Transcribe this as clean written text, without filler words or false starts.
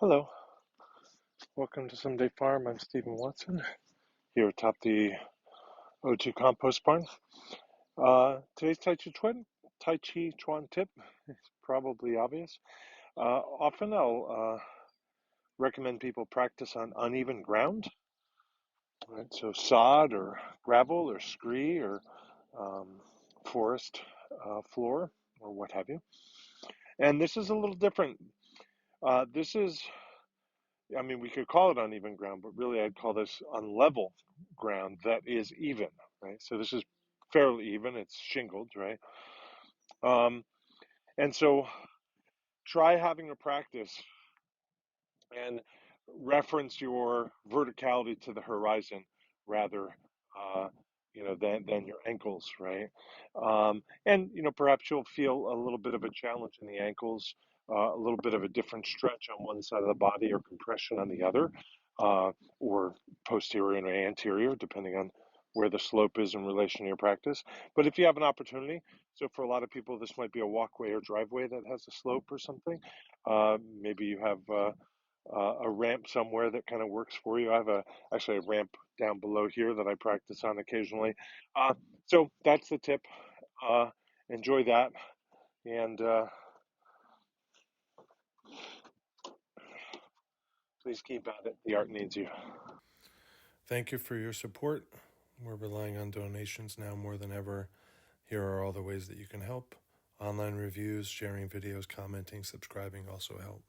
Hello, welcome to Someday Farm. I'm Stephen Watson here atop the O2 compost barn. Today's Tai Chi Chuan tip is probably obvious. Often I'll recommend people practice on uneven ground, right? So sod or gravel or scree or um, forest floor or what have you. And this is a little different. We could call it uneven ground, but really I'd call this unlevel ground that is even, right? So this is fairly even. It's shingled, right? Um, and so try having a practice and reference your verticality to the horizon rather, uh, than your ankles, right? And perhaps you'll feel a little bit of a challenge in the ankles, a little bit of a different stretch on one side of the body or compression on the other, or posterior and anterior, depending on where the slope is in relation to your practice. But if you have an opportunity, so for a lot of people, this might be a walkway or driveway that has a slope or something. Maybe you have a ramp somewhere that kind of works for you. I have actually a ramp down below here that I practice on occasionally. Uh, so that's the tip. Uh, Enjoy that, and please keep at it. The art needs you. Thank you for your support. We're relying on donations now more than ever. Here are all the ways that you can help. Online reviews, sharing videos, commenting, subscribing also help.